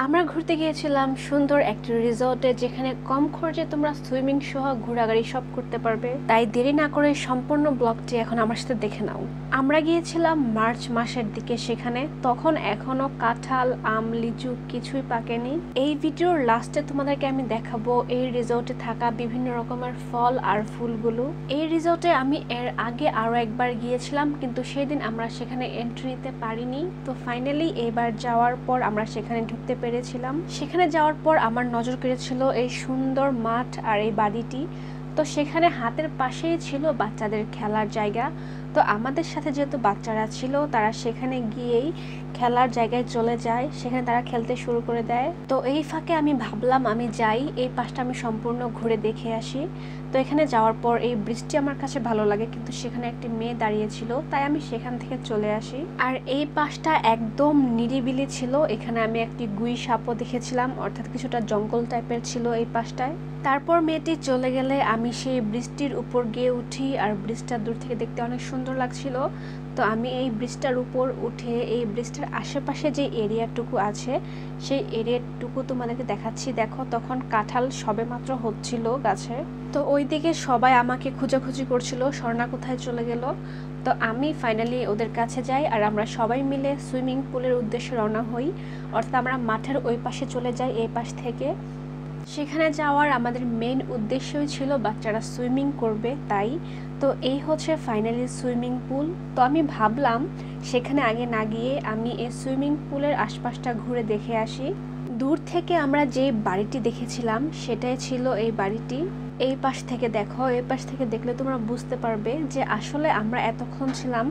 আমরা ঘুরতে গিয়েছিলাম সুন্দর একটা রিসোর্টে, যেখানে কম খরচে তোমরা সুইমিং সহ ঘোরাঘুরি সব করতে পারবে। তাই দেরি না করে সম্পূর্ণ ব্লগটি এখন আমার সাথে দেখে নাও। আমরা গিয়েছিলাম মার্চ মাসের দিকে, সেখানে তখন এখনো কাঁঠাল, আম, লিচু কিছুই পাকেনি। এই ভিডিওর লাস্টে তোমাদেরকে আমি দেখাবো এই রিসোর্টে থাকা বিভিন্ন রকমের ফল আর ফুলগুলো। এই রিসোর্টে আমি এর আগে আরো একবার গিয়েছিলাম, কিন্তু সেদিন আমরা সেখানে এন্ট্রি নিতে পারিনি। তো ফাইনালি এবার যাওয়ার পর আমরা সেখানে ঢুকতে পেরেছিলাম। সেখানে যাওয়ার পর আমার নজর কেড়েছিল এই সুন্দর মাঠ আর এই বাড়িটি। তো সেখানে হাতের পাশেই ছিল বাচ্চাদের খেলার জায়গা। তো আমাদের সাথে যেহেতু বাচ্চারা ছিল, তারা সেখানে গিয়েই খেলার জায়গায় চলে যায়, সেখানে তারা খেলতে শুরু করে দেয়। তো এই ফাঁকে আমি ভাবলাম আমি যাই, এই পাশটা আমি সম্পূর্ণ ঘুরে দেখে আসি। তো এখানে যাওয়ার পর এই ব্রিজটি আমার কাছে ভালো লাগে, কিন্তু সেখানে একটি মেয়ে দাঁড়িয়েছিল, তাই আমি সেখান থেকে চলে আসি। আর এই পাশটা একদম নিরিবিলি ছিল, এখানে আমি একটি গুই সাপও দেখেছিলাম, অর্থাৎ কিছুটা জঙ্গল টাইপের ছিল এই পাশটায়। তারপর মেয়েটি চলে গেলে আমি সেই ব্রিজটির উপর গিয়ে উঠি, আর ব্রিজটা দূর থেকে দেখতে অনেক সুন্দর লাগছিল। তো আমি এই ব্রিজটার উপর উঠে এই ব্রিজটার আশেপাশে যে এরিয়াটুকু আছে সেই এরিয়াটুকু তোমাদেরকে দেখাচ্ছি। দেখো, তখন কাঁঠাল সবেমাত্র হচ্ছিল গাছে। তো ওইদিকে সবাই আমাকে খোঁজাখুঁজি করছিল, স্বর্ণা কোথায় চলে গেল। তো আমি ফাইনালি ওদের কাছে যাই, আর আমরা সবাই মিলে সুইমিং পুলের উদ্দেশ্যে রওনা হই। অর্থাৎ আমরা মাঠের ওই পাশে চলে যাই এই পাশ থেকে। সেখানে যাওয়ার আমাদের মেইন উদ্দেশ্যই ছিল বাচ্চারা সুইমিং করবে, তাই। তো এই হচ্ছে ফাইনালি সুইমিং পুল। তো আমি ভাবলাম সেখানে আগে না গিয়ে আমি এই সুইমিং পুলের আশপাশটা ঘুরে দেখে আসি। দূর থেকে আমরা যে বাড়িটি দেখেছিলাম সেটাই ছিল এই বাড়িটি। এই পাশ থেকে দেখো, এই পাশ থেকে দেখলে তোমরা বুঝতে পারবে যে আসলে আমরা এতক্ষণ ছিলাম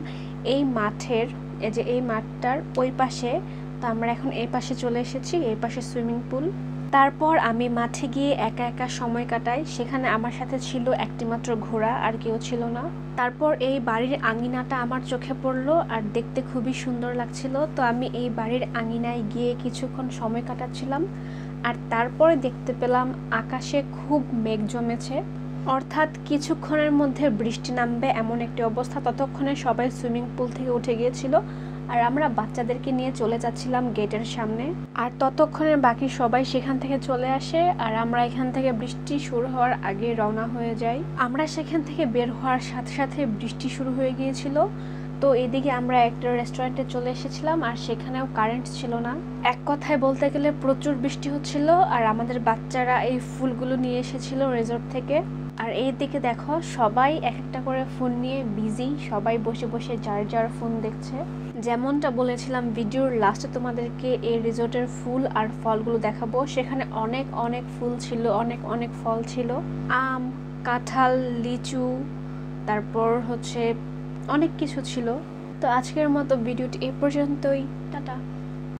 এই মাঠের, এই যে এই মাঠটার ওই পাশে। তো আমরা এখন এই পাশে চলে এসেছি, এই পাশে সুইমিং পুল। তারপর আমি মাঠে গিয়ে একা একা সময় কাটাই। সেখানে আমার সাথে ছিল একটি মাত্র ঘোড়া, আর কেউ ছিল না। তারপর এই বাড়ির আঙিনাটা আমার চোখে পড়লো, আর দেখতে খুবই সুন্দর লাগছিল। তো আমি এই বাড়ির আঙিনায় গিয়ে কিছুক্ষণ সময় কাটাচ্ছিলাম। আর তারপরে দেখতে পেলাম আকাশে খুব মেঘ জমেছে, অর্থাৎ কিছুক্ষণের মধ্যে বৃষ্টি নামবে এমন একটি অবস্থা। ততক্ষণে সবাই সুইমিং পুল থেকে উঠে গিয়েছিল, আর আমরা বাচ্চাদেরকে নিয়ে চলে যাচ্ছিলাম গেটের সামনে। আর ততক্ষণে বাকি সবাই সেখান থেকে চলে আসে, আর আমরা এখান থেকে বৃষ্টি শুরু হওয়ার আগে রওনা হয়ে যাই। আমরা সেখান থেকে বের হওয়ার সাথে সাথে বৃষ্টি শুরু হয়ে গিয়েছিল। তো এদিকে আমরা একটা রেস্টুরেন্টে চলে এসেছিলাম, আর সেখানেও কারেন্ট ছিল না। এক কথায় বলতে গেলে প্রচুর বৃষ্টি হচ্ছিল, আর আমাদের বাচ্চারা এই ফুলগুলো নিয়ে এসেছিল রিসোর্ট থেকে। আর এই দিকে দেখো, সবাই এক একটা করে ফোন নিয়ে বিজি, সবাই বসে বসে যার যার ফোন দেখছে। যেমনটা বলেছিলাম ভিডিওর লাস্টে তোমাদেরকে এই রিসোর্টের ফুল আর ফলগুলো দেখাবো। সেখানে অনেক অনেক ফুল ছিল, অনেক অনেক ফল ছিল, আম, কাঁঠাল, লিচু, তারপর হচ্ছে অনেক কিছু ছিল। তো আজকের মতো ভিডিওটি এ পর্যন্তই। টাটা।